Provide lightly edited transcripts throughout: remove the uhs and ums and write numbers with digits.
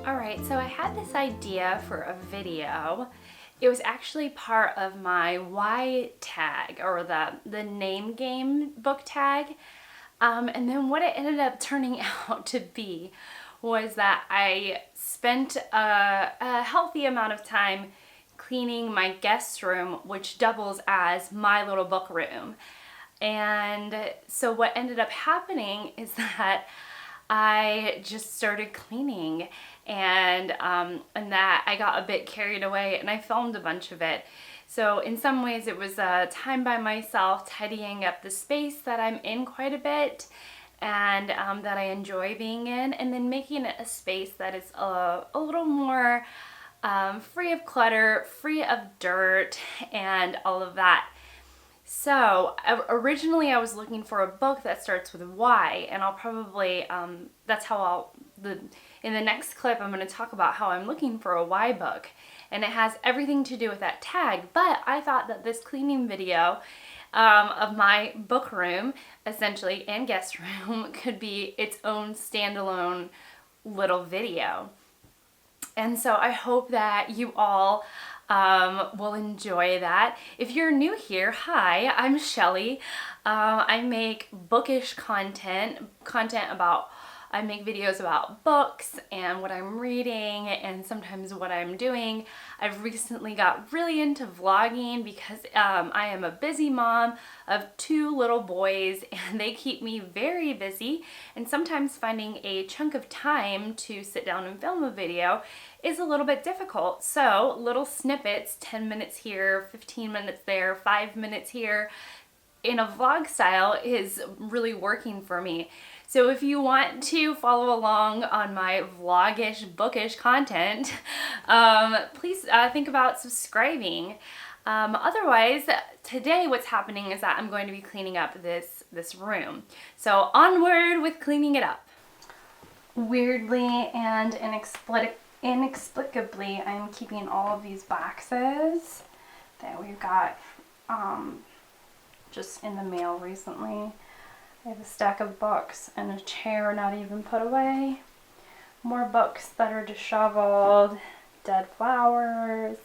Alright, so I had this idea for a video. It was actually part of my Y tag, or the name game book tag. And then what it ended up turning out to be was that I spent a healthy amount of time cleaning my guest room, which doubles as my little book room. And so what ended up happening is that I just started cleaning, and that I got a bit carried away, and I filmed a bunch of it. So in some ways it was time by myself, tidying up the space that I'm in quite a bit, and that I enjoy being in, and then making it a space that is a little more free of clutter, free of dirt, and all of that. So originally I was looking for a book that starts with Y, and I'll probably, that's how in the next clip I'm going to talk about how I'm looking for a Y book, and it has everything to do with that tag. But I thought that this cleaning video of my book room, essentially, and guest room could be its own standalone little video. And so I hope that you all will enjoy that. If you're new here, hi, I'm Shelly. I make bookish content about, I make videos about books and what I'm reading and sometimes what I'm doing. I've recently got really into vlogging because I am a busy mom of 2 little boys, and they keep me very busy, and sometimes finding a chunk of time to sit down and film a video is a little bit difficult. So little snippets, 10 minutes here, 15 minutes there, 5 minutes here, in a vlog style is really working for me. So if you want to follow along on my vlogish, bookish content, please think about subscribing. Otherwise, today what's happening is that I'm going to be cleaning up this room. So onward with cleaning it up. Weirdly and inexplicably, I'm keeping all of these boxes that we've got just in the mail recently. I have a stack of books and a chair not even put away. More books that are disheveled, dead flowers.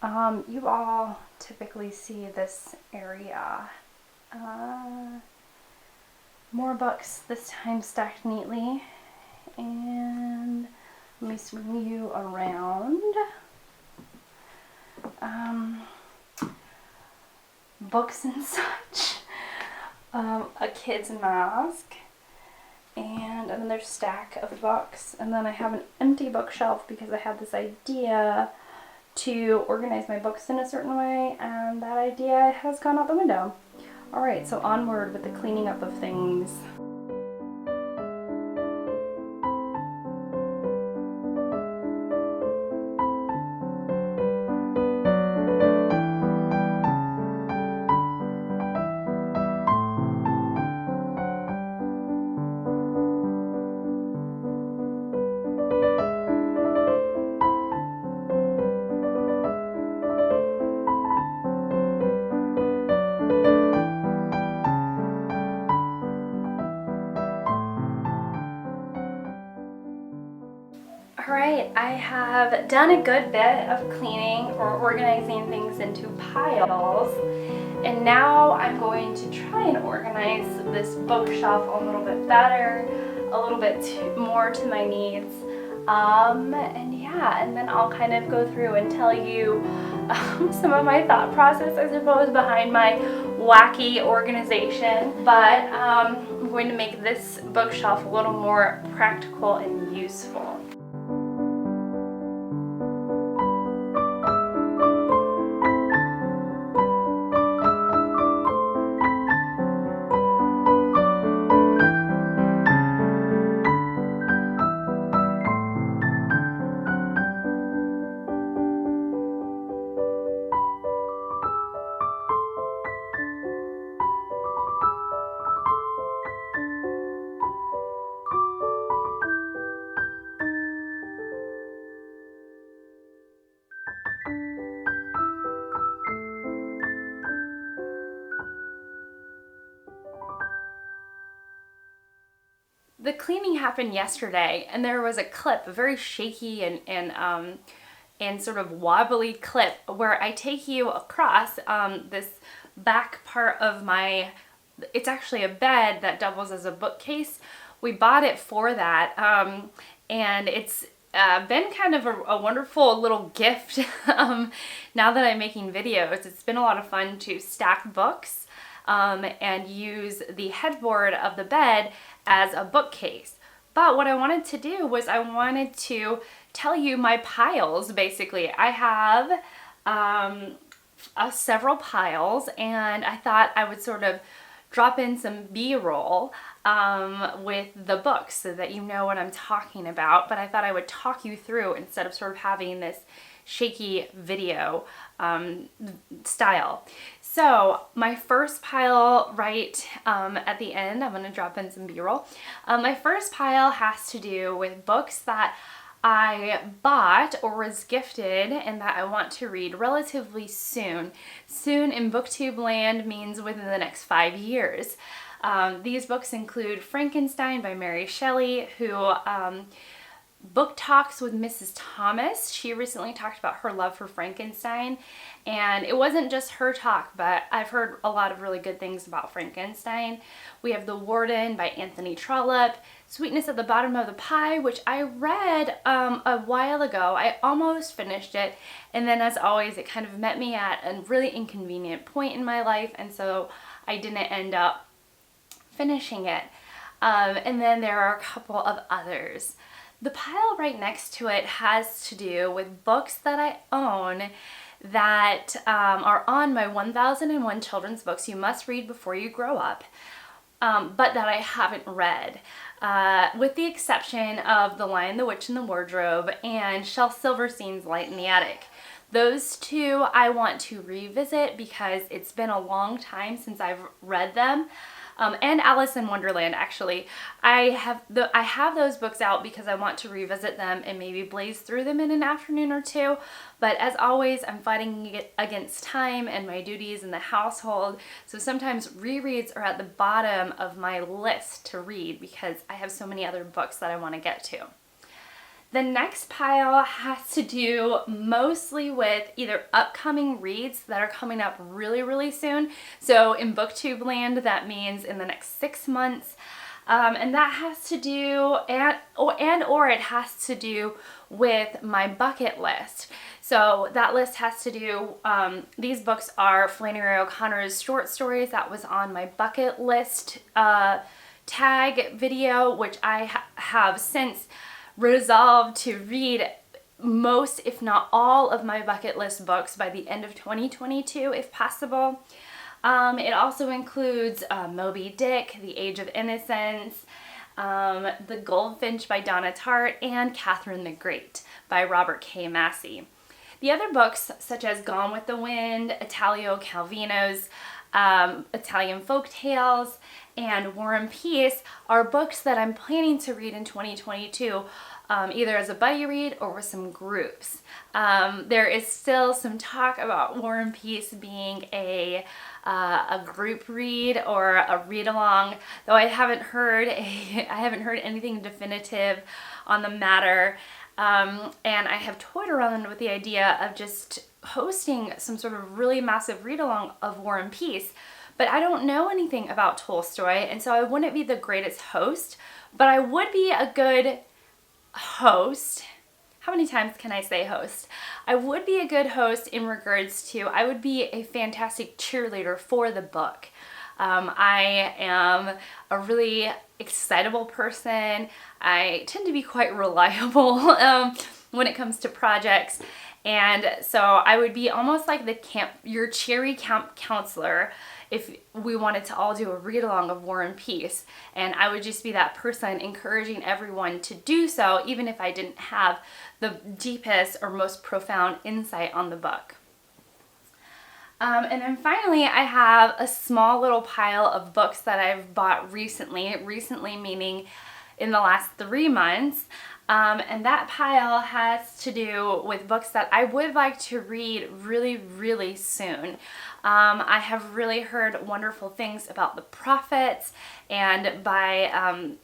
You all typically see this area. More books, this time stacked neatly. And let me swing you around. Books and such. A kid's mask, and another stack of books, and then I have an empty bookshelf because I had this idea to organize my books in a certain way, and that idea has gone out the window. Alright, so onward with the cleaning up of things. Alright, I have done a good bit of cleaning or organizing things into piles, and now I'm going to try and organize this bookshelf a little bit better, a little bit more to my needs, and yeah, and then I'll kind of go through and tell you some of my thought process, I suppose, behind my wacky organization. But I'm going to make this bookshelf a little more practical and useful. the cleaning happened yesterday, and there was a clip, a very shaky and sort of wobbly clip where I take you across this back part of my, it's actually a bed that doubles as a bookcase. We bought it for that, and it's been kind of a wonderful little gift now that I'm making videos. It's been a lot of fun to stack books and use the headboard of the bed as a bookcase. But what I wanted to do was I wanted to tell you my piles, basically. I have several piles, and I thought I would sort of drop in some B-roll with the books so that you know what I'm talking about. But I thought I would talk you through instead of sort of having this shaky video style. So my first pile right at the end, I'm going to drop in some B-roll. My first pile has to do with books that I bought or was gifted and that I want to read relatively soon. Soon in Booktube land means within the next 5 years. These books include Frankenstein by Mary Shelley, who Book Talks with Mrs. Thomas. She recently talked about her love for Frankenstein, and it wasn't just her talk, but I've heard a lot of really good things about Frankenstein. We have The Warden by Anthony Trollope, Sweetness at the Bottom of the Pie, which I read a while ago. I almost finished it, and then as always it kind of met me at a really inconvenient point in my life, and so I didn't end up finishing it. And then there are a couple of others. The pile right next to it has to do with books that I own that are on my 1001 children's books you must read before you grow up, but that I haven't read, with the exception of The Lion, the Witch, and the Wardrobe and Shel Silverstein's Light in the Attic. Those two I want to revisit because it's been a long time since I've read them. And Alice in Wonderland, actually. I have those books out because I want to revisit them and maybe blaze through them in an afternoon or two. But as always, I'm fighting against time and my duties in the household. So sometimes rereads are at the bottom of my list to read because I have so many other books that I want to get to. The next pile has to do mostly with either upcoming reads that are coming up really, really soon. So in Booktube land, that means in the next 6 months. And that has to do, or it has to do with my bucket list. So that list has to do, these books are Flannery O'Connor's short stories that was on my bucket list tag video, which I have since resolved to read most, if not all, of my bucket list books by the end of 2022, if possible. It also includes Moby Dick, The Age of Innocence, The Goldfinch by Donna Tartt, and Catherine the Great by Robert K. Massey. The other books, such as Gone with the Wind, Italo Calvino's Italian Folk Tales, and War and Peace, are books that I'm planning to read in 2022, either as a buddy read or with some groups. There is still some talk about War and Peace being a group read or a read along, though I haven't heard anything definitive on the matter. And I have toyed around with the idea of just hosting some sort of really massive read along of War and Peace. But I don't know anything about Tolstoy, and so I wouldn't be the greatest host, but I would be a good host. How many times can I say host? I would be a good host in regards to, I would be a fantastic cheerleader for the book. I am a really excitable person. I tend to be quite reliable when it comes to projects. And so I would be almost like your cheery camp counselor if we wanted to all do a read along of War and Peace. And I would just be that person encouraging everyone to do so, even if I didn't have the deepest or most profound insight on the book. And then finally, I have a small little pile of books that I've bought recently. Recently meaning in the last 3 months. And that pile has to do with books that I would like to read really, really soon. I have really heard wonderful things about The Prophets and by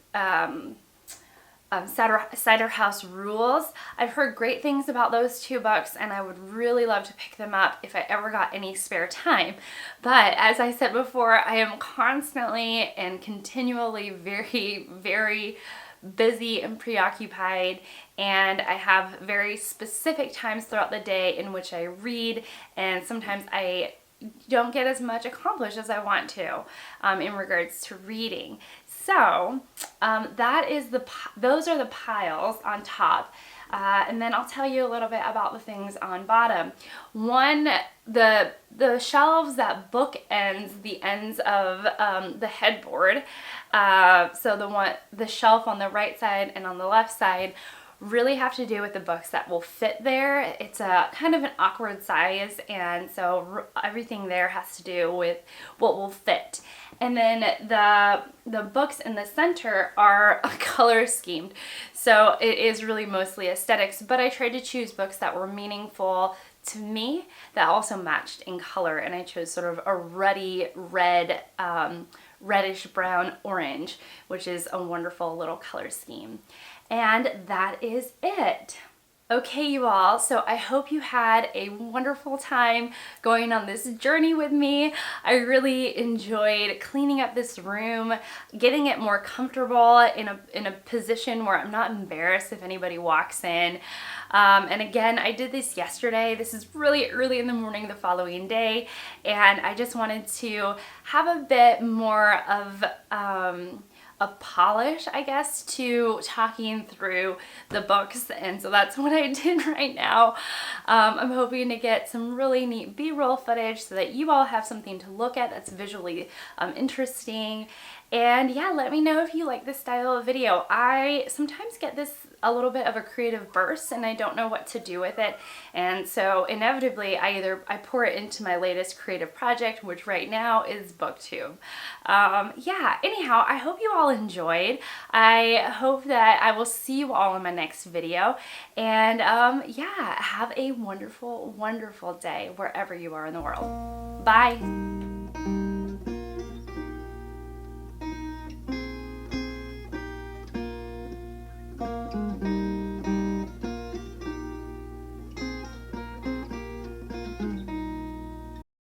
Cider House Rules. I've heard great things about those 2 books, and I would really love to pick them up if I ever got any spare time. But as I said before, I am constantly and continually very, very busy and preoccupied, and I have very specific times throughout the day in which I read, and sometimes I don't get as much accomplished as I want to in regards to reading. So those are the piles on top. And then I'll tell you a little bit about the things on bottom. One, the shelves that bookends the ends of the headboard. So the shelf on the right side and on the left side really have to do with the books that will fit there. It's a kind of an awkward size, and so everything there has to do with what will fit. And then the books in the center are color schemed, so it is really mostly aesthetics, but I tried to choose books that were meaningful to me that also matched in color, and I chose sort of a ruddy red, reddish brown orange, which is a wonderful little color scheme. And that is it. Okay, you all, so I hope you had a wonderful time going on this journey with me. I really enjoyed cleaning up this room, getting it more comfortable in a position where I'm not embarrassed if anybody walks in. And again, I did this yesterday. This is really early in the morning the following day, and I just wanted to have a bit more of a polish, I guess, to talking through the books, and so that's what I did right now. I'm hoping to get some really neat B-roll footage so that you all have something to look at that's visually interesting. And yeah, let me know if you like this style of video. I sometimes get this a little bit of a creative burst and I don't know what to do with it, and so inevitably I pour it into my latest creative project, which right now is Booktube. Yeah, anyhow, I hope you all enjoyed. I hope that I will see you all in my next video, and yeah, have a wonderful, wonderful day wherever you are in the world. Bye!